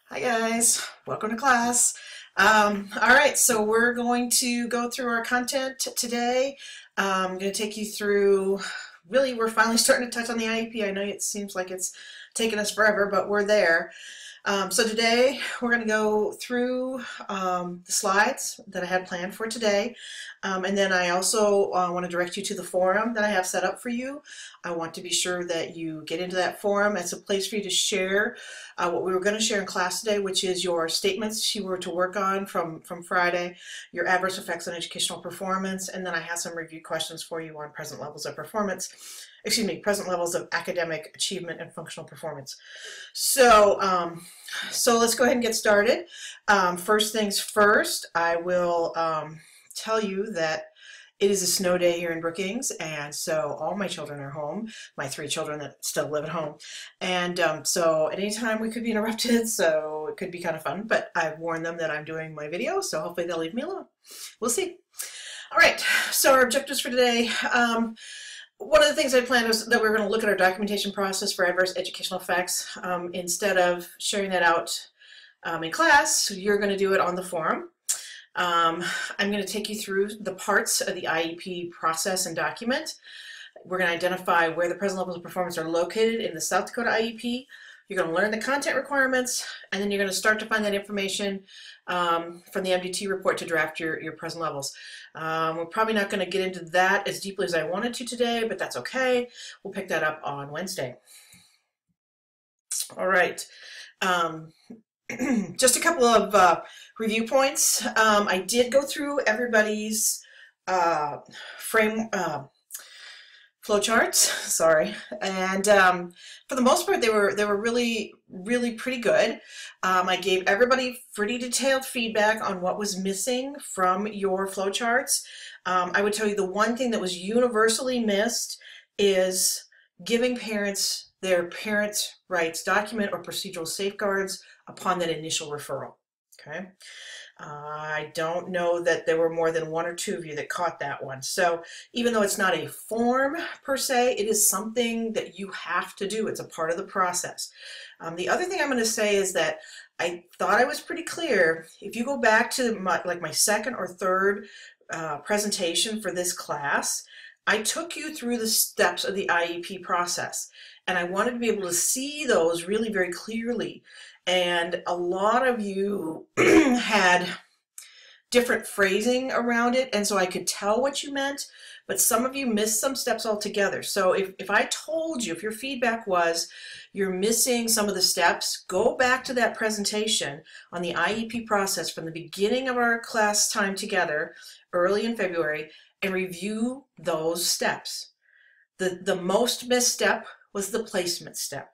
Hi guys, welcome to class. All right, so we're going to go through our content today. I'm going to take you through, really we're finally starting to touch on the IEP. I know it seems like it's taken us forever, but we're there. So today we're going to go through the slides that I had planned for today. And then I also want to direct you to the forum that I have set up for you. I want to be sure that you get into that forum. It's a place for you to share what we were going to share in class today, which is your statements you were to work on from Friday, your adverse effects on educational performance, and then I have some review questions for you on present levels of performance. Present levels of academic achievement and functional performance. So let's go ahead and get started. First things first, I will tell you that it is a snow day here in Brookings, and so all my children are home, my 3 children that still live at home. And so at any time we could be interrupted, so it could be kind of fun, but I've warned them that I'm doing my video, so hopefully they'll leave me alone. We'll see. All right, so our objectives for today. One of the things I planned was that we were going to look at our documentation process for adverse educational effects. Instead of sharing that out in class, you're going to do it on the forum. I'm going to take you through the parts of the IEP process and document. We're going to identify where the present levels of performance are located in the South Dakota IEP. You're going to learn the content requirements, and then you're going to start to find that information from the MDT report to draft your present levels. We're probably not going to get into that as deeply as I wanted to today, but that's okay. We'll pick that up on Wednesday. All right. Just a couple of review points. I did go through everybody's flowcharts, sorry, and for the most part they were really pretty good. I gave everybody pretty detailed feedback on what was missing from your flowcharts. I would tell you the one thing that was universally missed is giving parents their parent rights document or procedural safeguards upon that initial referral. Okay. I don't know that there were more than 1 or 2 of you that caught that one. So even though it's not a form per se, it is something that you have to do. It's a part of the process. The other thing I'm going to say is that I thought I was pretty clear. If you go back to my second or third presentation for this class, I took you through the steps of the IEP process, and I wanted to be able to see those really very clearly. And a lot of you had different phrasing around it, and so I could tell what you meant, but some of you missed some steps altogether. So if I told you, if your feedback was you're missing some of the steps, go back to that presentation on the IEP process from the beginning of our class time together, early in February, and review those steps. The most missed step was the placement step.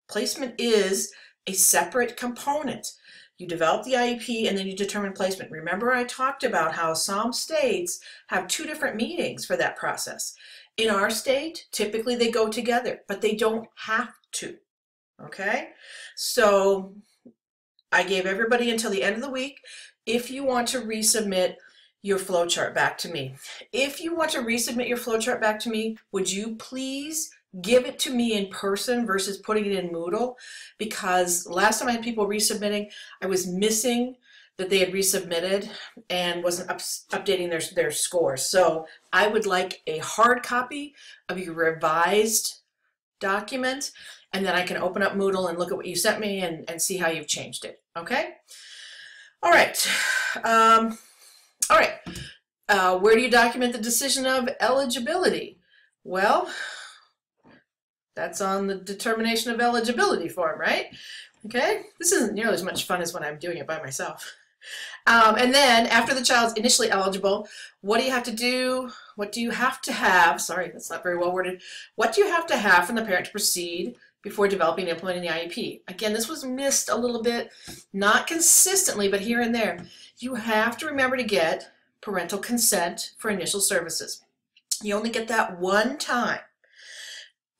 Placement is a separate component. You develop the IEP and then you determine placement. Remember, I talked about how some states have 2 different meetings for that process. In our state, typically they go together, but they don't have to. Okay? So I gave everybody until the end of the week if you want to resubmit your flowchart back to me. If you want to resubmit your flowchart back to me, would you please give it to me in person versus putting it in Moodle? Because last time I had people resubmitting, I was missing that they had resubmitted and wasn't updating their scores. So I would like a hard copy of your revised document, and then I can open up Moodle and look at what you sent me and see how you've changed it. Okay? All right. Where do you document the decision of eligibility? Well, that's on the determination of eligibility form, right? Okay, this isn't nearly as much fun as when I'm doing it by myself. And then after the child's initially eligible, what do you have to do? What do you have to have? Sorry, that's not very well worded. What do you have to have from the parent to proceed before developing and implementing the IEP? Again, this was missed a little bit, not consistently, but here and there. You have to remember to get parental consent for initial services. You only get that one time.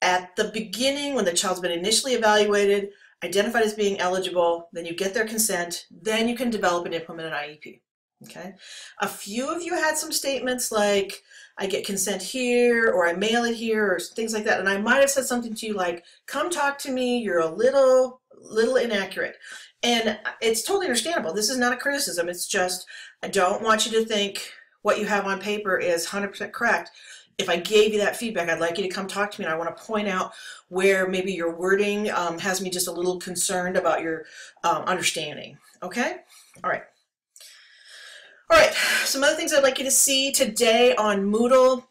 At the beginning, when the child's been initially evaluated, identified as being eligible, then you get their consent, then you can develop and implement an IEP. Okay? A few of you had some statements like, I get consent here, or I mail it here, or things like that, and I might have said something to you like, come talk to me, you're a little little inaccurate. And it's totally understandable. This is not a criticism. It's just, I don't want you to think what you have on paper is 100% correct. If I gave you that feedback, I'd like you to come talk to me, and I want to point out where maybe your wording has me just a little concerned about your understanding. Okay? All right. All right, some other things I'd like you to see today on Moodle.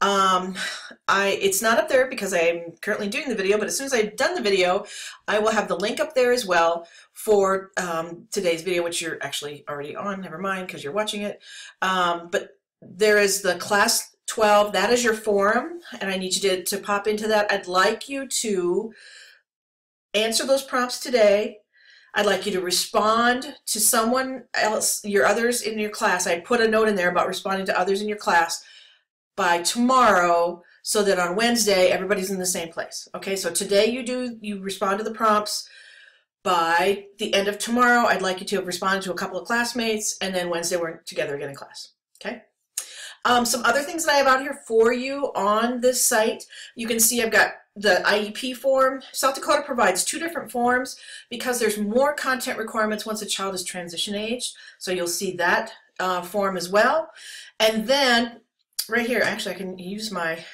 It's not up there because I'm currently doing the video, but as soon as I've done the video, I will have the link up there as well for today's video, which you're actually already on, never mind, because you're watching it. But there is the class 12, that is your forum, and I need you to pop into that. I'd like you to answer those prompts today. I'd like you to respond to someone else, your others in your class. I put a note in there about responding to others in your class by tomorrow, so that on Wednesday everybody's in the same place. Okay, so today you respond to the prompts. By the end of tomorrow, I'd like you to have responded to a couple of classmates, and then Wednesday we're together again in class. Okay. Some other things that I have out here for you on this site. You can see I've got the IEP form. South Dakota provides 2 different forms because there's more content requirements once a child is transition aged. So you'll see that form as well. And then right here, actually I can use my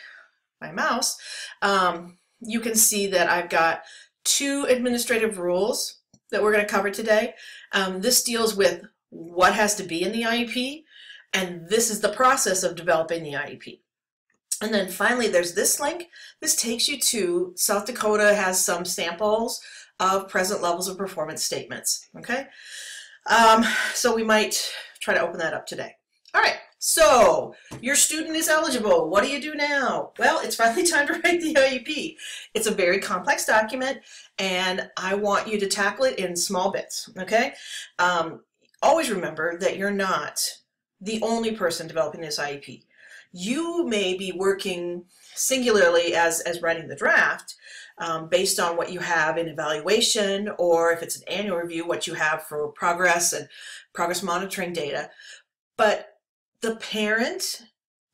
mouse. You can see that I've got 2 administrative rules that we're going to cover today. This deals with what has to be in the IEP, and this is the process of developing the IEP. And then finally, there's this link. This takes you to South Dakota has some samples of present levels of performance statements. Okay, so we might try to open that up today. All right, so your student is eligible. What do you do now? Well, it's finally time to write the IEP. It's a very complex document, and I want you to tackle it in small bits. Okay, always remember that you're not the only person developing this IEP. You may be working singularly as writing the draft based on what you have in evaluation, or if it's an annual review, what you have for progress and progress monitoring data. But the parent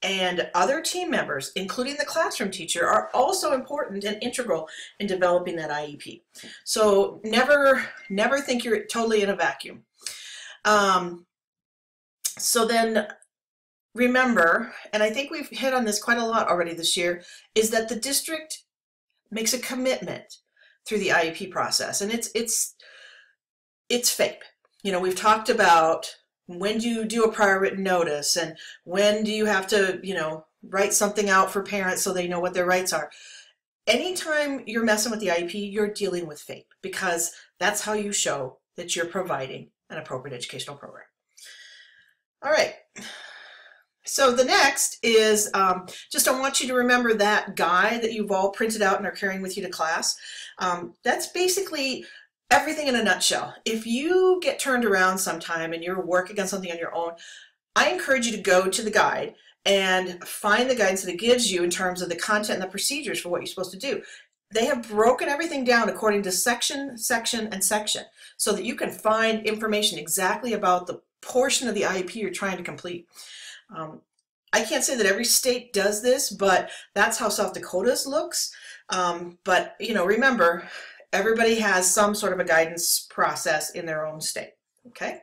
and other team members, including the classroom teacher, are also important and integral in developing that IEP. So never think you're totally in a vacuum. So then remember, and I think we've hit on this quite a lot already this year, is that the district makes a commitment through the IEP process, and it's FAPE. You know, we've talked about when do you do a prior written notice, and when do you have to, you know, write something out for parents so they know what their rights are. Anytime you're messing with the IEP, you're dealing with FAPE, because that's how you show that you're providing an appropriate educational program. All right. So the next is just I want you to remember that guide that you've all printed out and are carrying with you to class. That's basically everything in a nutshell. If you get turned around sometime and you're working on something on your own, I encourage you to go to the guide and find the guidance that it gives you in terms of the content and the procedures for what you're supposed to do. They have broken everything down according to section, section, and section, so that you can find information exactly about the portion of the IEP you're trying to complete. I can't say that every state does this, but that's how South Dakota's looks. But you know, remember, everybody has some sort of a guidance process in their own state. Okay.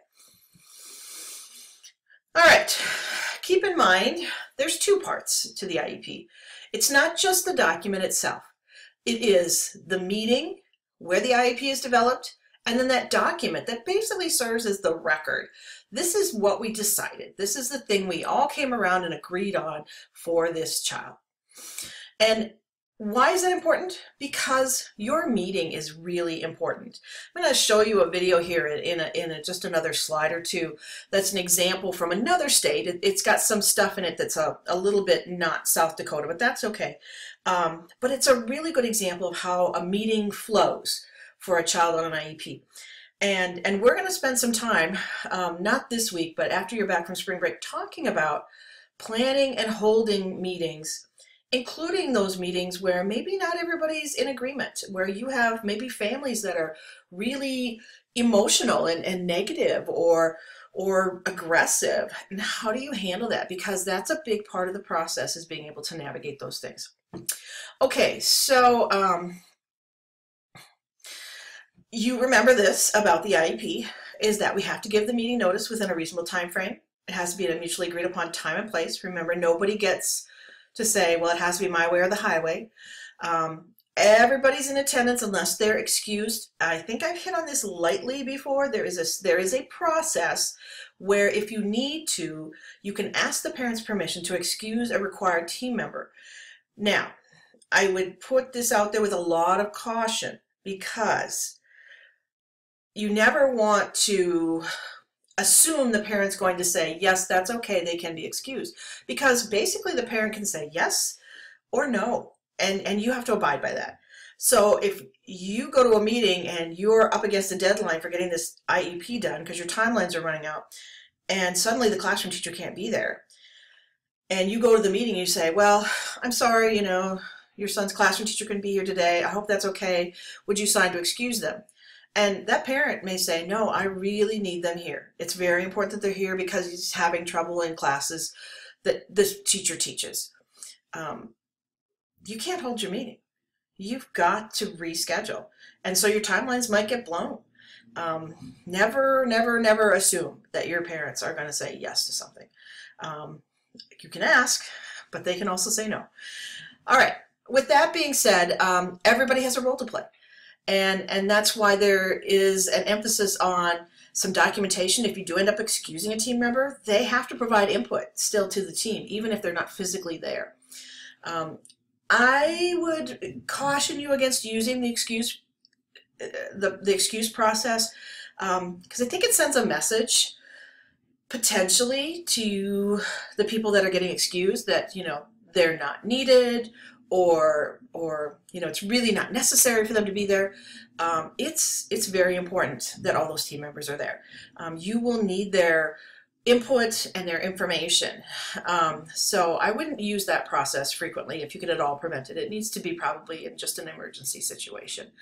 All right. Keep in mind, there's 2 parts to the IEP. It's not just the document itself. It is the meeting where the IEP is developed, and then that document that basically serves as the record. This is what we decided. This is the thing we all came around and agreed on for this child. And why is that important? Because your meeting is really important. I'm going to show you a video here in just another slide or 2. That's an example from another state. It's got some stuff in it that's a little bit not South Dakota, but that's okay. But it's a really good example of how a meeting flows for a child on an IEP. And we're going to spend some time, not this week, but after you're back from spring break, talking about planning and holding meetings, including those meetings where maybe not everybody's in agreement, where you have maybe families that are really emotional and negative or aggressive. And how do you handle that? Because that's a big part of the process, is being able to navigate those things. Okay, so You remember this about the IEP is that we have to give the meeting notice within a reasonable time frame. It has to be at a mutually agreed upon time and place. Remember, nobody gets to say, well, it has to be my way or the highway. Everybody's in attendance unless they're excused. I think I've hit on this lightly before. There is a process where if you need to, you can ask the parents' permission to excuse a required team member. Now, I would put this out there with a lot of caution because you never want to assume the parent's going to say, yes, that's okay, they can be excused. Because basically the parent can say yes or no, and you have to abide by that. So if you go to a meeting and you're up against a deadline for getting this IEP done because your timelines are running out, and suddenly the classroom teacher can't be there, and you go to the meeting and you say, well, I'm sorry, your son's classroom teacher couldn't be here today. I hope that's okay. Would you sign to excuse them? And that parent may say, no, I really need them here. It's very important that they're here because he's having trouble in classes that this teacher teaches. You can't hold your meeting. You've got to reschedule. And so your timelines might get blown. Never, never, never assume that your parents are going to say yes to something. You can ask, but they can also say no. All right. With that being said, everybody has a role to play. And that's why there is an emphasis on some documentation. If you do end up excusing a team member, they have to provide input still to the team, even if they're not physically there. I would caution you against using the excuse process because I think it sends a message potentially to the people that are getting excused that they're not needed, or it's really not necessary for them to be there. It's very important that all those team members are there. You will need their input and their information. So I wouldn't use that process frequently if you could at all prevent it. It needs to be probably in just an emergency situation.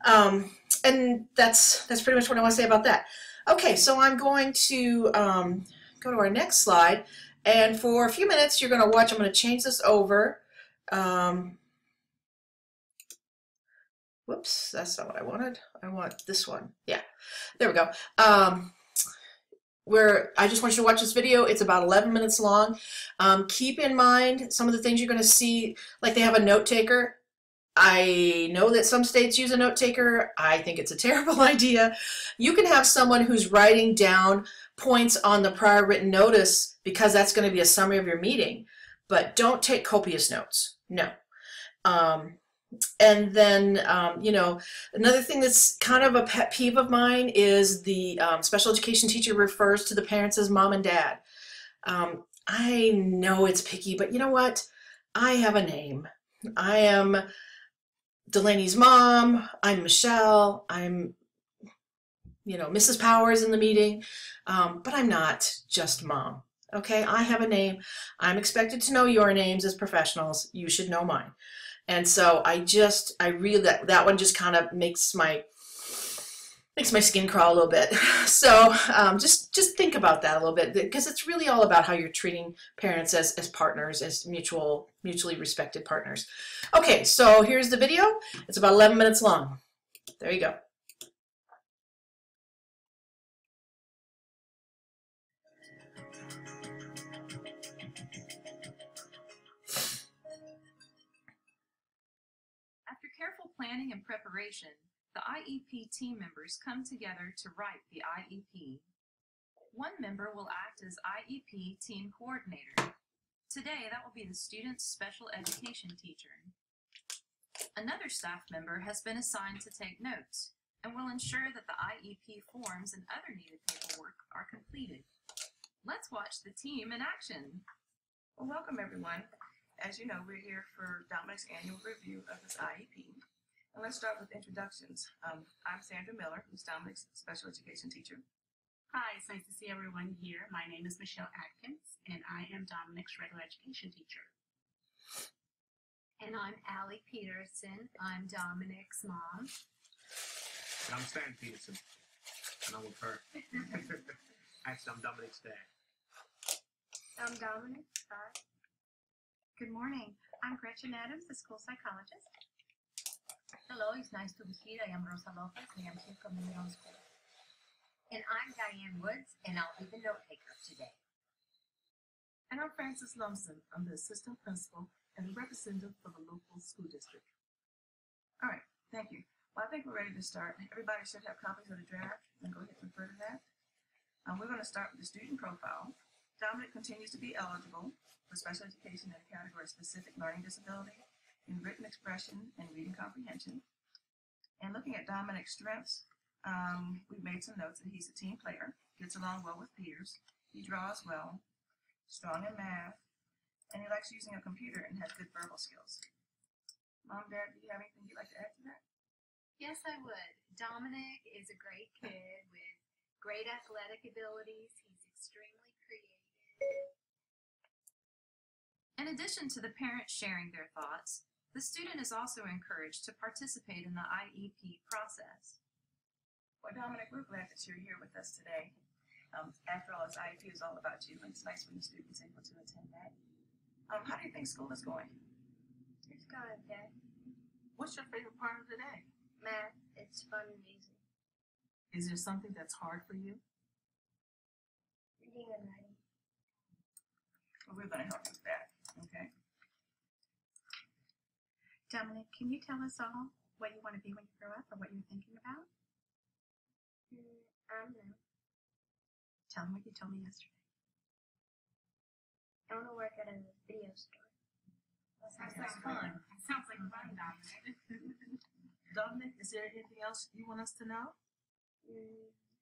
And that's pretty much what I want to say about that. Okay, so I'm going to go to our next slide, and for a few minutes you're going to watch. I'm going to change this over. Whoops, that's not what I wanted. I want this one. Yeah, there we go. I just want you to watch this video. It's about 11 minutes long. Keep in mind some of the things you're going to see, like they have a note taker. I know that some states use a note taker. I think it's a terrible idea. You can have someone who's writing down points on the prior written notice because that's going to be a summary of your meeting, but don't take copious notes. No. And then, another thing that's kind of a pet peeve of mine is the special education teacher refers to the parents as mom and dad. I know it's picky, but you know what? I have a name. I am Delaney's mom. I'm Michelle. I'm, Mrs. Powers in the meeting, but I'm not just mom. Okay, I have a name. I'm expected to know your names as professionals. You should know mine. And so I really, that one just kind of makes my skin crawl a little bit. So just think about that a little bit, because it's really all about how you're treating parents as partners, as mutually respected partners. Okay, so here's the video. It's about 11 minutes long. There you go. Careful planning and preparation, the IEP team members come together to write the IEP. One member will act as IEP team coordinator. Today, that will be the student's special education teacher. Another staff member has been assigned to take notes and will ensure that the IEP forms and other needed paperwork are completed. Let's watch the team in action. Well, welcome everyone. As you know, we're here for Dominic's annual review of his IEP. And let's start with introductions. I'm Sandra Miller, who's Dominic's special education teacher. Hi, it's nice to see everyone here. My name is Michelle Atkins, and I am Dominic's regular education teacher. And I'm Allie Peterson. I'm Dominic's mom. And I'm Stan Peterson, and I'm with her. Actually, I'm Dominic's dad. I'm Dominic. Good morning. I'm Gretchen Adams, the school psychologist. Hello, it's nice to be here. I am Rosa Lopez, and I'm here from the middle school. And I'm Diane Woods, and I'll be the note taker today. And I'm Frances Lumsden. I'm the assistant principal and the representative for the local school district. All right, thank you. Well, I think we're ready to start. Everybody should have copies of the draft, and go ahead and refer to that. We're going to start with the student profile. Dominic continues to be eligible for special education in a category of specific learning disability in written expression and reading comprehension. And looking at Dominic's strengths, we've made some notes that he's a team player, gets along well with peers, he draws well, strong in math, and he likes using a computer and has good verbal skills. Mom, Dad, do you have anything you'd like to add to that? Yes, I would. Dominic is a great kid with great athletic abilities. He's extremely creative. In addition to the parents sharing their thoughts, the student is also encouraged to participate in the IEP process. Well, Dominic, we're glad that you're here with us today. After all, this IEP is all about you, and it's nice when the student's able to attend that. How do you think school is going? It's going okay. What's your favorite part of the day? Math, it's fun and easy. Is there something that's hard for you? Reading and writing. Well, we're going to help you with that, okay? Dominic, can you tell us all what you want to be when you grow up or what you're thinking about? I don't know. Tell them what you told me yesterday. I want to work at a video store. Sounds like fun. Sounds like fun, Dominic. Dominic, is there anything else you want us to know?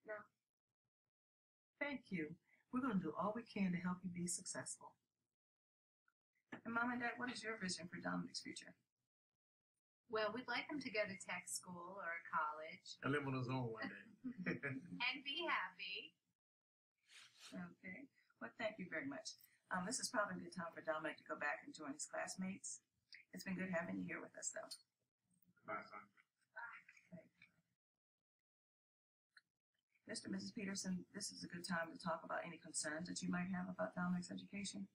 No. Thank you. We're going to do all we can to help you be successful. And Mom and Dad, what is your vision for Dominic's future? Well, we'd like him to go to tech school or college And live on his own one day. and be happy. Okay. Well, thank you very much. This is probably a good time for Dominic to go back and join his classmates. It's been good having you here with us, though. Bye, son. Mr. and Mrs. Peterson, this is a good time to talk about any concerns that you might have about Dominic's education.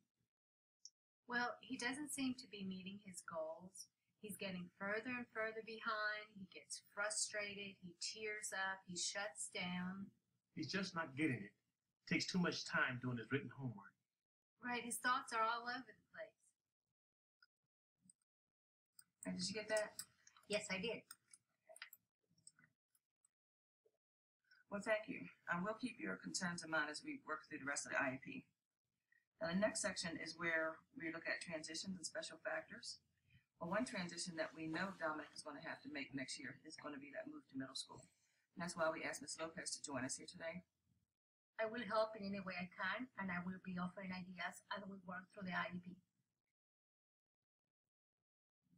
Well, he doesn't seem to be meeting his goals. He's getting further and further behind. He gets frustrated. He tears up. He shuts down. He's just not getting it. Takes too much time doing his written homework. Right, his thoughts are all over the place. And did you get that? Yes, I did. Well, thank you. We'll keep your concerns in mind as we work through the rest of the IEP. Now, the next section is where we look at transitions and special factors. Well, one transition that we know Dominic is going to have to make next year is going to be that move to middle school. And that's why we asked Ms. Lopez to join us here today. I will help in any way I can, and I will be offering ideas as we work through the IEP.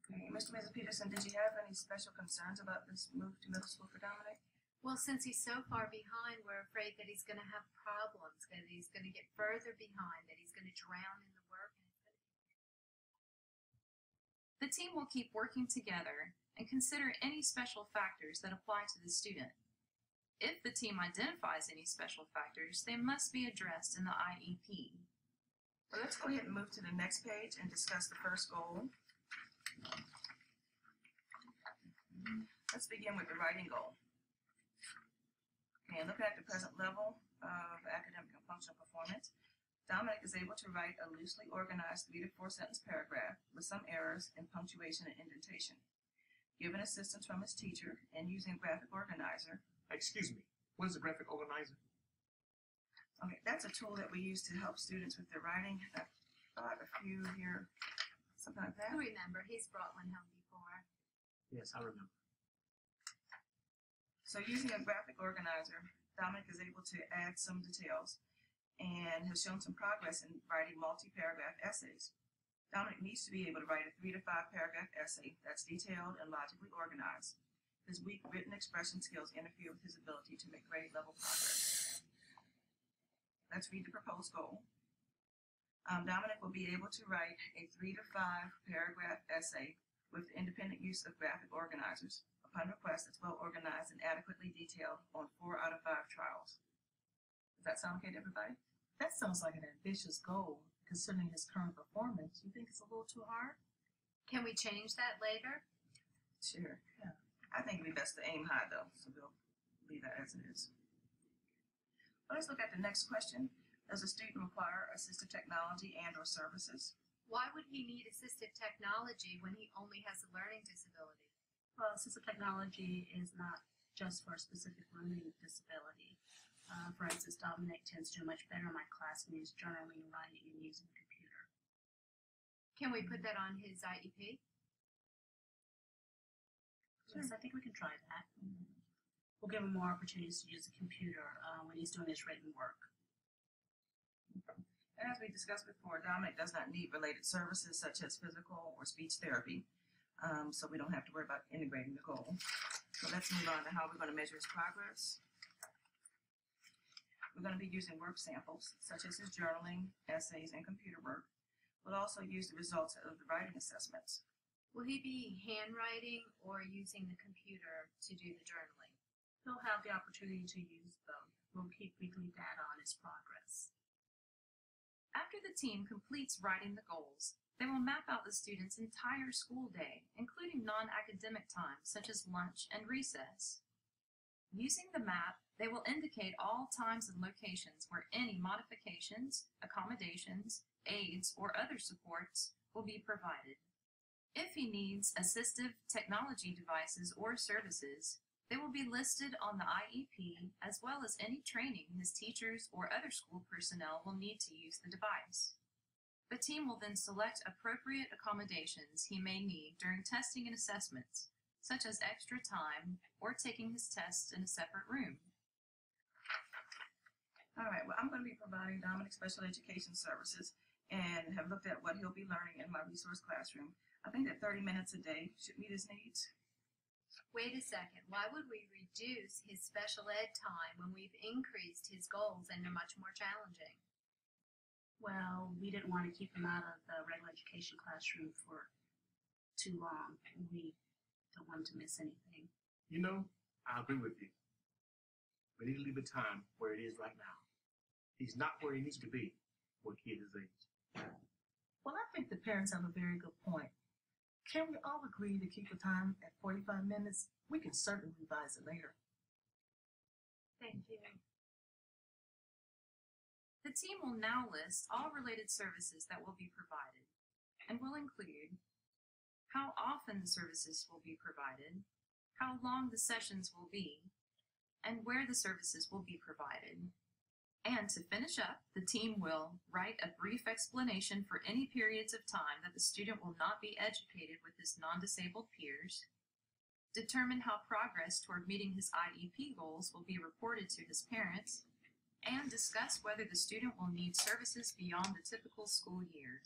Okay, Mr. and Mrs. Peterson, did you have any special concerns about this move to middle school for Dominic? Well, since he's so far behind, we're afraid that he's going to have problems, that he's going to get further behind, that he's going to drown in the work. The team will keep working together and consider any special factors that apply to the student. If the team identifies any special factors, they must be addressed in the IEP. Well, let's go ahead and move to the next page and discuss the first goal. Let's begin with the writing goal. Okay, looking at the present level of academic and functional performance, Dominic is able to write a loosely organized 3 to 4 sentence paragraph with some errors in punctuation and indentation. Given assistance from his teacher and using a graphic organizer. Excuse me, what is a graphic organizer? Okay, that's a tool that we use to help students with their writing. I've got a few here, something like that. I remember, he's brought one home before. Yes, I remember. So using a graphic organizer, Dominic is able to add some details and has shown some progress in writing multi-paragraph essays. Dominic needs to be able to write a 3 to 5 paragraph essay that's detailed and logically organized. His weak written expression skills interfere with his ability to make grade level progress. Let's read the proposed goal. Dominic will be able to write a 3 to 5 paragraph essay with the independent use of graphic organizers. Upon request, it's well organized and adequately detailed on 4 out of 5 trials. Does that sound okay to everybody? That sounds like an ambitious goal, considering his current performance. You think it's a little too hard? Can we change that later? Sure. Yeah. I think it'd be best to aim high though, so we'll leave that as it is. Well, let's look at the next question. Does a student require assistive technology and or services? Why would he need assistive technology when he only has a learning disability? Well, assistive technology is not just for a specific learning disability. For instance, Dominic tends to do much better in my class when he's journaling, writing, and using the computer. Can we put that on his IEP? Yes, I think we can try that. We'll give him more opportunities to use the computer when he's doing his written work. And as we discussed before, Dominic does not need related services such as physical or speech therapy, so we don't have to worry about integrating the goal. So let's move on to how we're going to measure his progress. We're going to be using work samples, such as his journaling, essays, and computer work. We'll also use the results of the writing assessments. Will he be handwriting or using the computer to do the journaling? He'll have the opportunity to use both. We'll keep weekly data on his progress. After the team completes writing the goals, they will map out the student's entire school day, including non-academic times such as lunch and recess. Using the map, they will indicate all times and locations where any modifications, accommodations, aids, or other supports will be provided. If he needs assistive technology devices or services, they will be listed on the IEP, as well as any training his teachers or other school personnel will need to use the device. The team will then select appropriate accommodations he may need during testing and assessments, such as extra time or taking his tests in a separate room. All right, well, I'm going to be providing Dominic special education services and have looked at what he'll be learning in my resource classroom. I think that 30 minutes a day should meet his needs. Wait a second, why would we reduce his special ed time when we've increased his goals and they're much more challenging? Well, we didn't want to keep him out of the regular education classroom for too long. We don't want him to miss anything. You know, I agree with you. We need to leave the time where it is right now. He's not where he needs to be for a kid his age. Well, I think the parents have a very good point. Can we all agree to keep the time at 45 minutes? We can certainly revise it later. Thank you. The team will now list all related services that will be provided, and will include how often the services will be provided, how long the sessions will be, and where the services will be provided. And to finish up, the team will write a brief explanation for any periods of time that the student will not be educated with his non-disabled peers, determine how progress toward meeting his IEP goals will be reported to his parents, and discuss whether the student will need services beyond the typical school year.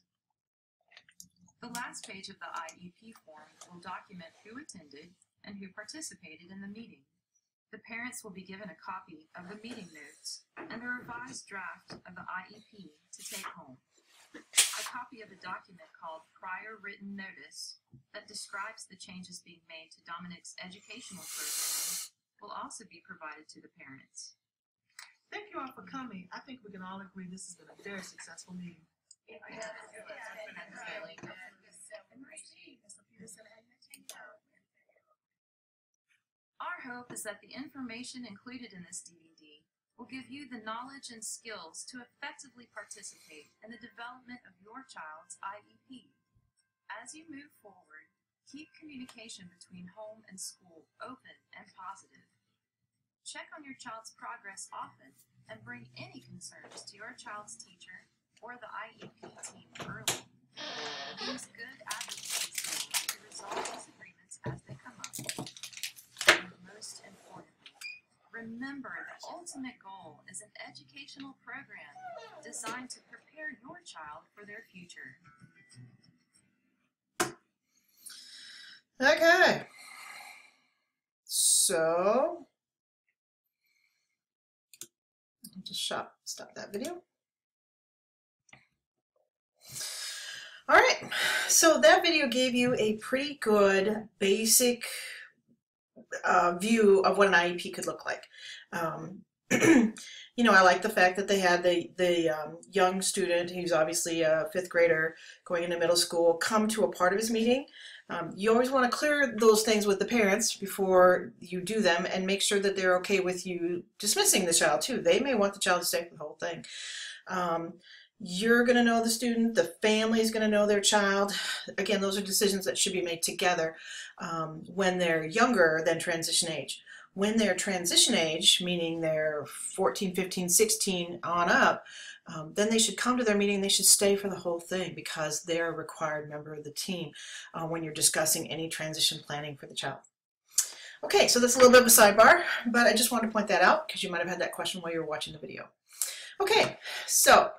The last page of the IEP form will document who attended and who participated in the meeting. The parents will be given a copy of the meeting notes and a revised draft of the IEP to take home. A copy of a document called Prior Written Notice that describes the changes being made to Dominic's educational program will also be provided to the parents. Thank you all for coming. I think we can all agree this has been a very successful meeting. Our hope is that the information included in this DVD will give you the knowledge and skills to effectively participate in the development of your child's IEP. As you move forward, keep communication between home and school open and positive. Check on your child's progress often and bring any concerns to your child's teacher or the IEP team early. Use good advocacy skills to resolve disagreements as they come up. And most importantly, remember the ultimate goal is an educational program designed to prepare your child for their future. Okay. So, I'll just stop that video. All right, so that video gave you a pretty good basic view of what an IEP could look like. You know, I like the fact that they had the young student, who's obviously a 5th grader going into middle school, come to a part of his meeting. You always want to clear those things with the parents before you do them and make sure that they're okay with you dismissing the child too. They may want the child to stay for the whole thing. You're going to know the student, the family is going to know their child. Again, those are decisions that should be made together when they're younger than transition age. When they're transition age, meaning they're 14, 15, 16 on up, then they should come to their meeting. They should stay for the whole thing because they're a required member of the team when you're discussing any transition planning for the child. Okay, so that's a little bit of a sidebar, but I just wanted to point that out because you might have had that question while you were watching the video. Okay, so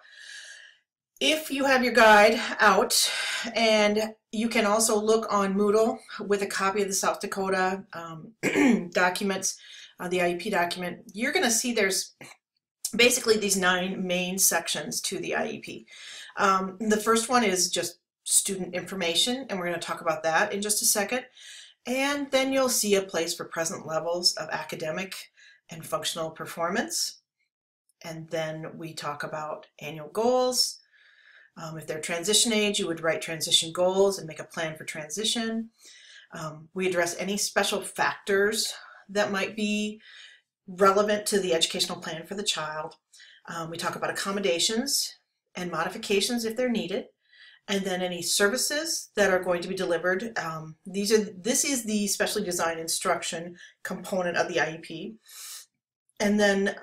if you have your guide out, and you can also look on Moodle with a copy of the South Dakota documents, the IEP document, you're going to see there's basically these 9 main sections to the IEP. The first one is just student information, and we're going to talk about that in just a second. And then you'll see a place for present levels of academic and functional performance. And then we talk about annual goals. If they're transition age, you would write transition goals and make a plan for transition. We address any special factors that might be relevant to the educational plan for the child. We talk about accommodations and modifications if they're needed, and then any services that are going to be delivered. This is the specially designed instruction component of the IEP. And then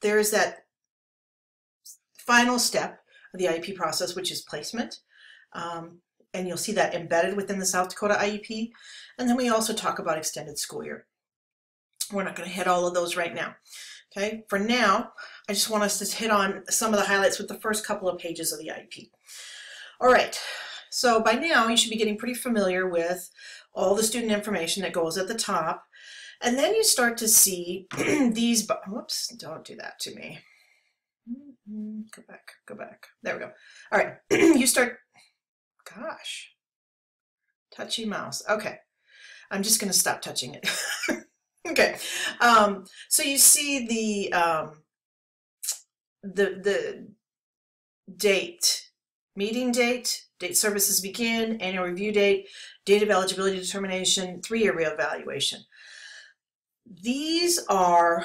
there's that final step of the IEP process, which is placement. And you'll see that embedded within the South Dakota IEP. And then we also talk about extended school year. We're not going to hit all of those right now. Okay, for now, I just want us to hit on some of the highlights with the first couple of pages of the IEP. All right, so by now you should be getting pretty familiar with all the student information that goes at the top. And then you start to see these, whoops, don't do that to me. Go back. There we go. All right, you start, gosh, touchy mouse. Okay, I'm just going to stop touching it. Okay, so you see the date, meeting date, date services begin, annual review date, date of eligibility determination, 3-year reevaluation. These are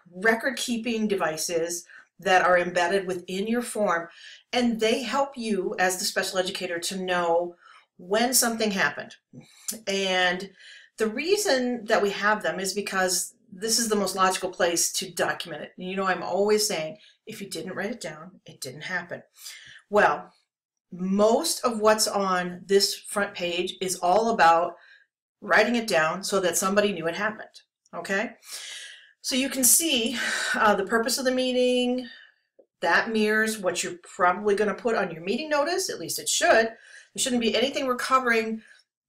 record-keeping devices that are embedded within your form, and they help you as the special educator to know when something happened. And the reason that we have them is because this is the most logical place to document it. And you know, I'm always saying, if you didn't write it down, it didn't happen. Well, most of what's on this front page is all about writing it down so that somebody knew it happened. Okay? So you can see the purpose of the meeting. That mirrors what you're probably going to put on your meeting notice. At least it should. There shouldn't be anything we're covering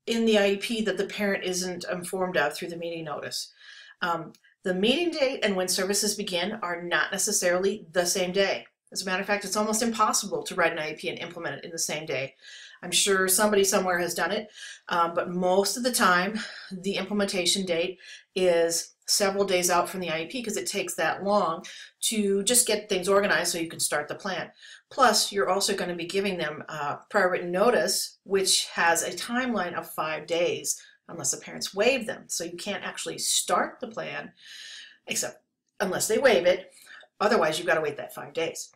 in the IEP that the parent isn't informed of through the meeting notice. The meeting date and when services begin are not necessarily the same day. As a matter of fact, it's almost impossible to write an IEP and implement it in the same day. I'm sure somebody somewhere has done it, but most of the time the implementation date is several days out from the IEP because it takes that long to just get things organized so you can start the plan. Plus, you're also going to be giving them prior written notice, which has a timeline of 5 days, unless the parents waive them. So you can't actually start the plan, except unless they waive it. Otherwise, you've got to wait that 5 days.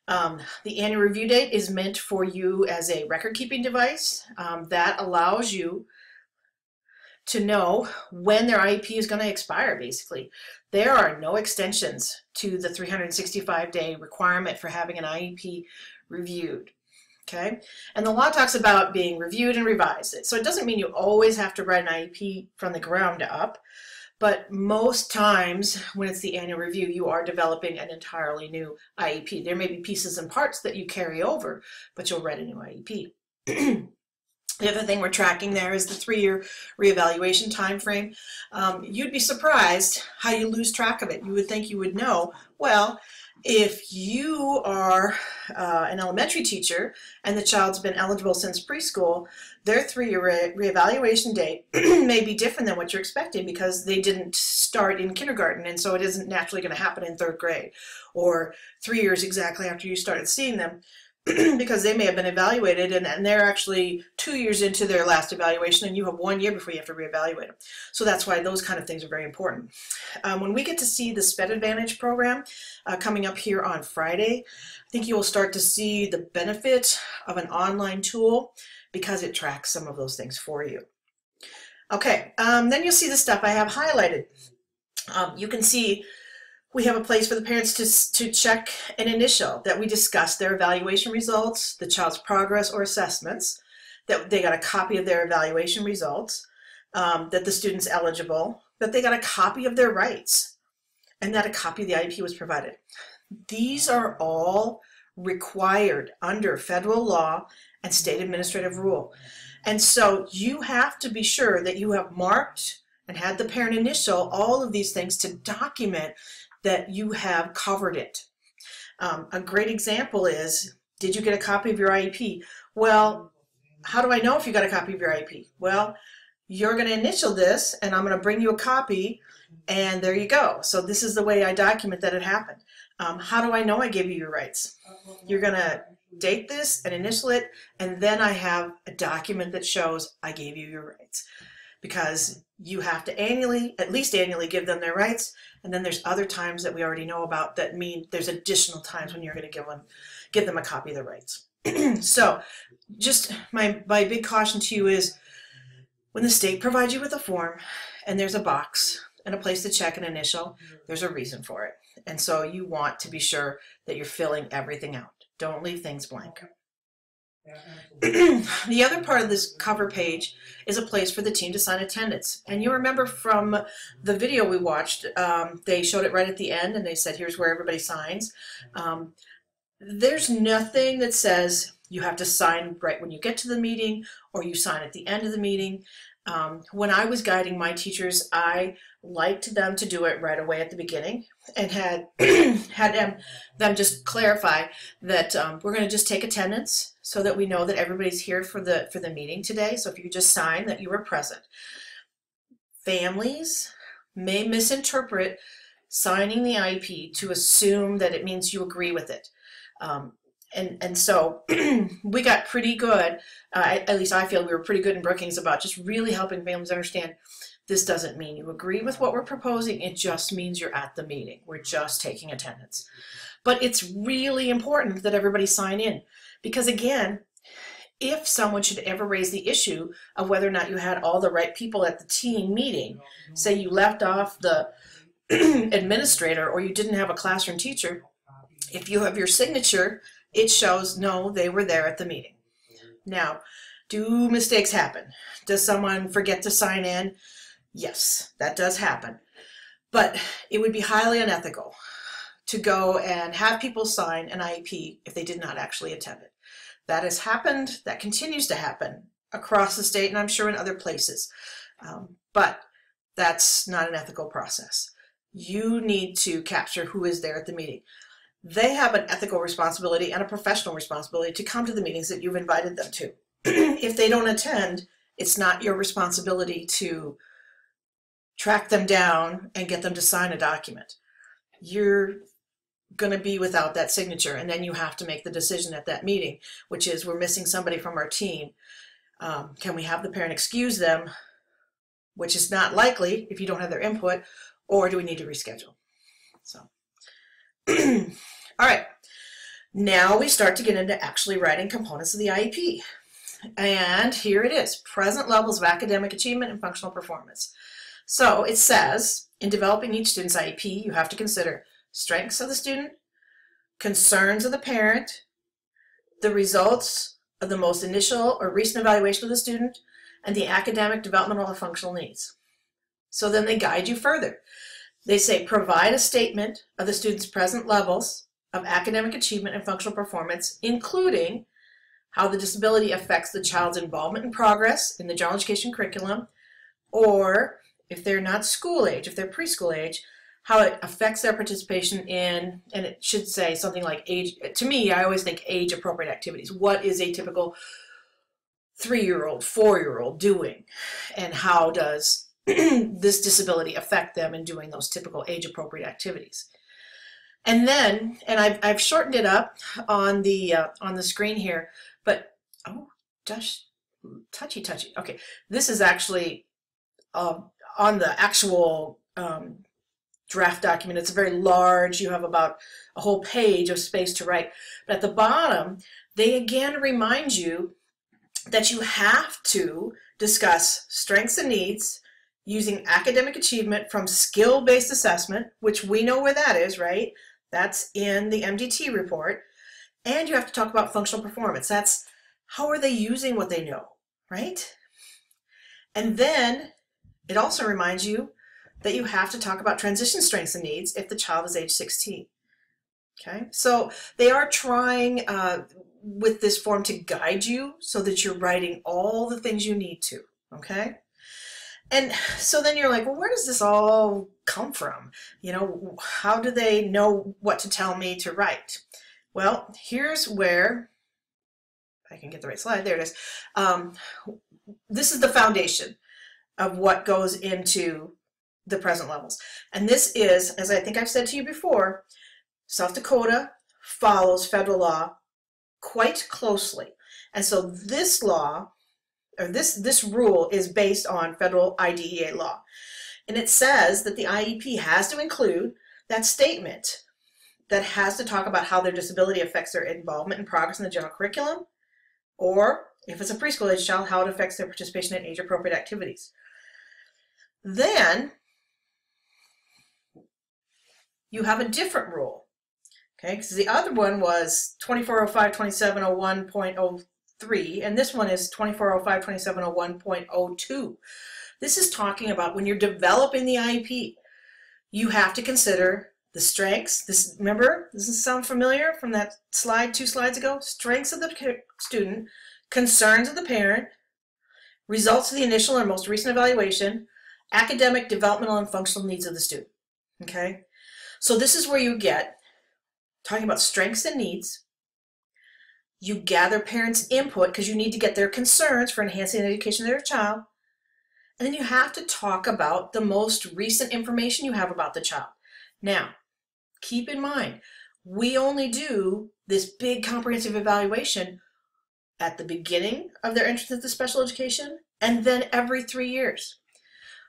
The annual review date is meant for you as a record-keeping device that allows you to know when their IEP is going to expire, basically. There are no extensions to the 365-day requirement for having an IEP reviewed. Okay? And the law talks about being reviewed and revised. So it doesn't mean you always have to write an IEP from the ground up, but most times when it's the annual review, you are developing an entirely new IEP. There may be pieces and parts that you carry over, but you'll write a new IEP. The other thing we're tracking there is the 3-year reevaluation time frame. You'd be surprised how you lose track of it. You would think you would know. Well, if you are an elementary teacher and the child's been eligible since preschool, their 3-year reevaluation date may be different than what you're expecting because they didn't start in kindergarten, and so it isn't naturally going to happen in 3rd grade or 3 years exactly after you started seeing them. because they may have been evaluated and they're actually 2 years into their last evaluation and you have 1 year before you have to reevaluate them. So that's why those kind of things are very important. When we get to see the SPED Advantage program coming up here on Friday, I think you will start to see the benefit of an online tool because it tracks some of those things for you. Okay, then you'll see the stuff I have highlighted. You can see we have a place for the parents to check and initial that we discussed their evaluation results, the child's progress or assessments, that they got a copy of their evaluation results, that the student's eligible, that they got a copy of their rights, and that a copy of the IEP was provided. These are all required under federal law and state administrative rule. And so you have to be sure that you have marked and had the parent initial all of these things to document that you have covered it. A great example is, did you get a copy of your IEP? Well, how do I know if you got a copy of your IEP? Well, you're going to initial this and I'm going to bring you a copy and there you go. So this is the way I document that it happened. How do I know I gave you your rights? You're going to date this and initial it, and then I have a document that shows I gave you your rights, because you have to annually, at least annually, give them their rights. And then there's other times that we already know about that mean there's additional times when you're going to give them a copy of their rights. So just my big caution to you is, when the state provides you with a form and there's a box and a place to check and initial, there's a reason for it. And so you want to be sure that you're filling everything out. Don't leave things blank. The other part of this cover page is a place for the team to sign attendance. And you remember from the video we watched, they showed it right at the end and they said, here's where everybody signs. There's nothing that says you have to sign right when you get to the meeting or you sign at the end of the meeting. When I was guiding my teachers, I liked them to do it right away at the beginning and had them just clarify that we're going to just take attendance so that we know that everybody's here for the meeting today. So if you just sign that you were present. Families may misinterpret signing the IEP to assume that it means you agree with it. And so we got pretty good, at least I feel we were pretty good in Brookings about just really helping families understand this doesn't mean you agree with what we're proposing, it just means you're at the meeting. We're just taking attendance. But it's really important that everybody sign in, because again, if someone should ever raise the issue of whether or not you had all the right people at the team meeting, say you left off the administrator or you didn't have a classroom teacher, if you have your signature, it shows, no, they were there at the meeting. Now, do mistakes happen? Does someone forget to sign in? Yes, that does happen. But it would be highly unethical to go and have people sign an IEP if they did not actually attend it. That has happened, that continues to happen across the state and I'm sure in other places. But that's not an ethical process. You need to capture who is there at the meeting. They have an ethical responsibility and a professional responsibility to come to the meetings that you've invited them to. If they don't attend, it's not your responsibility to track them down and get them to sign a document. You're going to be without that signature, and then you have to make the decision at that meeting, which is, we're missing somebody from our team. Can we have the parent excuse them, which is not likely if you don't have their input, or do we need to reschedule? So, all right, now we start to get into actually writing components of the IEP. And here it is, present levels of academic achievement and functional performance. So it says, in developing each student's IEP, you have to consider strengths of the student, concerns of the parent, the results of the most initial or recent evaluation of the student, and the academic, developmental, or functional needs. So then they guide you further. They say, provide a statement of the student's present levels of academic achievement and functional performance, including how the disability affects the child's involvement and progress in the general education curriculum, or if they're not school age, if they're preschool age, how it affects their participation in, and it should say something like age, to me, I always think age-appropriate activities. What is a typical 3-year-old, 4-year-old doing, and how does this disability affect them in doing those typical age-appropriate activities? And then, and I've shortened it up on the screen here, but oh, gosh, touchy. Okay, this is actually on the actual draft document. It's very large. You have about a whole page of space to write. But at the bottom, they again remind you that you have to discuss strengths and needs using academic achievement from skill-based assessment, which we know where that is, right? That's in the MDT report. And you have to talk about functional performance. That's how are they using what they know, right? And then it also reminds you that you have to talk about transition strengths and needs if the child is age 16. Okay, so they are trying with this form to guide you so that you're writing all the things you need to, okay? And so then you're like, well, where does this all come from? You know, how do they know what to tell me to write? Well, here's where, if I can get the right slide, there it is. This is the foundation of what goes into the present levels. And this is, as I think I've said to you before, South Dakota follows federal law quite closely. And so this law, or this rule is based on federal IDEA law. And it says that the IEP has to include that statement that has to talk about how their disability affects their involvement and progress in the general curriculum, or if it's a preschool age child, how it affects their participation in age-appropriate activities. Then you have a different rule, okay? Because the other one was 2405-2701.03, and this one is 2405-2701.02. This is talking about when you're developing the IEP, you have to consider the strengths. This, remember, does this sound familiar from that slide 2 slides ago? Strengths of the student, concerns of the parent, results of the initial or most recent evaluation, academic, developmental, and functional needs of the student, okay? So this is where you get, talking about strengths and needs, you gather parents' input because you need to get their concerns for enhancing the education of their child, and then you have to talk about the most recent information you have about the child. Now, keep in mind, we only do this big comprehensive evaluation at the beginning of their entrance into special education and then every 3 years.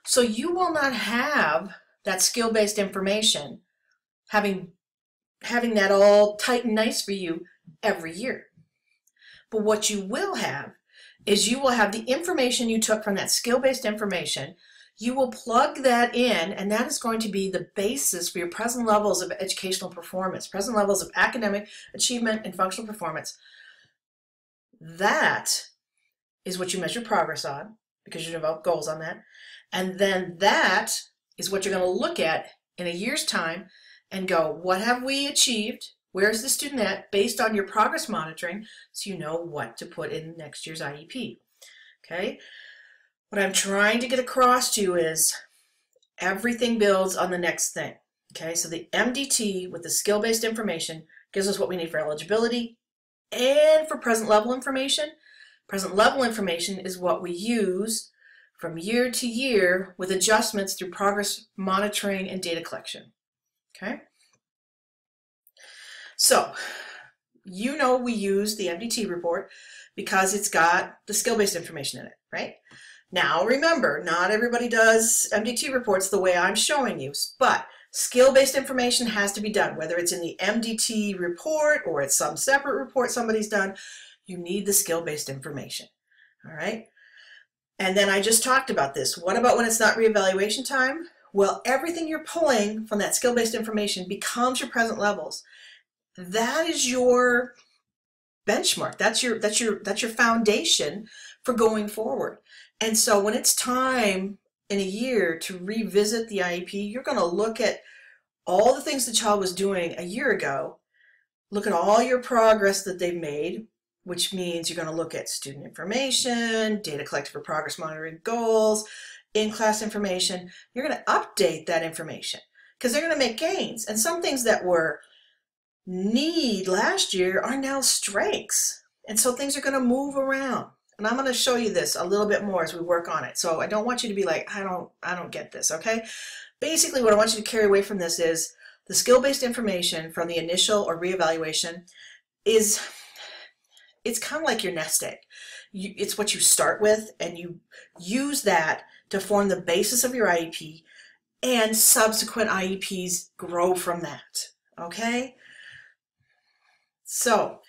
So you will not have that skill-based information, having that all tight and nice for you every year. But what you will have is you will have the information you took from that skill-based information. You will plug that in, and that is going to be the basis for your present levels of educational performance, present levels of academic achievement and functional performance. That is what you measure progress on, because you develop goals on that. And then that is what you're going to look at in a year's time and go, what have we achieved? Where's the student at? Based on your progress monitoring, so you know what to put in next year's IEP. Okay? What I'm trying to get across to you is everything builds on the next thing. Okay? So the MDT with the skill-based information gives us what we need for eligibility and for present level information. Present level information is what we use from year to year with adjustments through progress monitoring and data collection. Okay? So, you know we use the MDT report because it's got the skill-based information in it, right? Now remember, not everybody does MDT reports the way I'm showing you, but skill-based information has to be done, whether it's in the MDT report or it's some separate report somebody's done. You need the skill-based information, all right? And then I just talked about this. What about when it's not reevaluation time? Well, everything you're pulling from that skill-based information becomes your present levels. That is your benchmark. That's your foundation for going forward. And so when it's time in a year to revisit the IEP, you're going to look at all the things the child was doing a year ago, look at all your progress that they've made, which means you're going to look at student information, data collected for progress monitoring goals, in-class information. You're going to update that information because they're going to make gains. And some things that were need last year are now strengths. And so things are going to move around. And I'm going to show you this a little bit more as we work on it. So I don't want you to be like, I don't get this, okay? Basically, what I want you to carry away from this is the skill-based information from the initial or reevaluation is, it's kind of like your nest egg. It's what you start with, and you use that to form the basis of your IEP, and subsequent IEPs grow from that, okay? So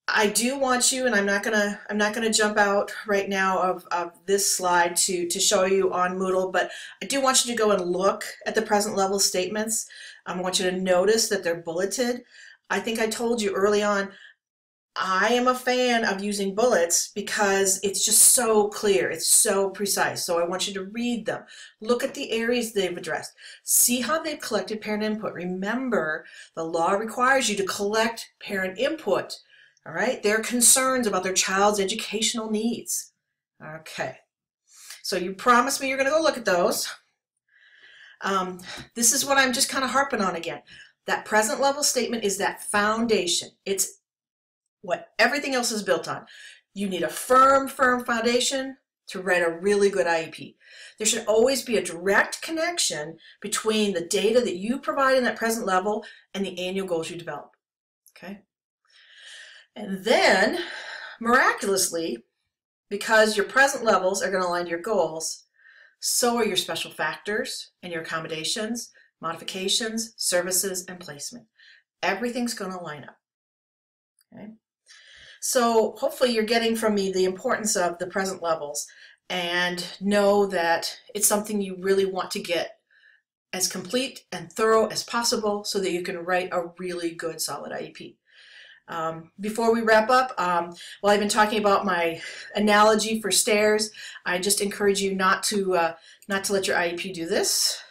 I do want you, and I'm not gonna jump out right now of this slide to show you on Moodle, but I do want you to go and look at the present level statements. I want you to notice that they're bulleted. I think I told you early on, I am a fan of using bullets because it's just so clear, it's so precise. So I want you to read them, look at the areas they've addressed, see how they've collected parent input. Remember, the law requires you to collect parent input, all right? Their concerns about their child's educational needs. Okay, so you promised me you're gonna go look at those. This is what I'm just kind of harping on again. That present level statement is that foundation. It's what everything else is built on. You need a firm foundation to write a really good IEP. There should always be a direct connection between the data that you provide in that present level and the annual goals you develop, okay? And then, miraculously, because your present levels are going to align to your goals, so are your special factors and your accommodations, modifications, services, and placement. Everything's going to line up, okay? So hopefully you're getting from me the importance of the present levels, and know that it's something you really want to get as complete and thorough as possible so that you can write a really good solid IEP. Before we wrap up, while I've been talking about my analogy for stairs, I just encourage you not to let your IEP do this.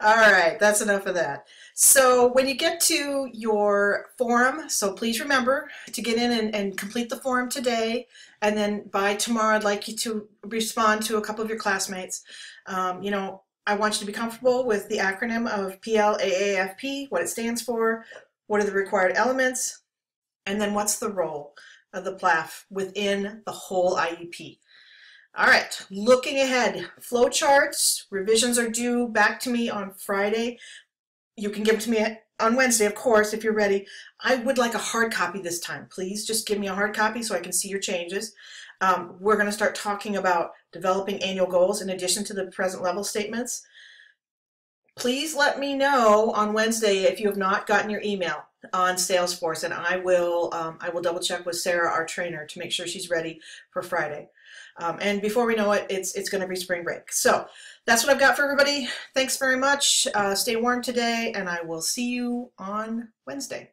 All right, that's enough of that. So when you get to your forum, so please remember to get in and complete the forum today, and then by tomorrow I'd like you to respond to a couple of your classmates. You know, I want you to be comfortable with the acronym of PLAAFP, what it stands for, what are the required elements, and then what's the role of the PLAF within the whole IEP. All right, looking ahead, flowcharts, revisions are due back to me on Friday. You can give it to me on Wednesday, of course, if you're ready. I would like a hard copy this time. Please just give me a hard copy so I can see your changes. We're going to start talking about developing annual goals in addition to the present level statements. Please let me know on Wednesday if you have not gotten your email on Salesforce, and I will double check with Sarah, our trainer, to make sure she's ready for Friday. And before we know it, it's going to be spring break. So that's what I've got for everybody. Thanks very much. Stay warm today, and I will see you on Wednesday.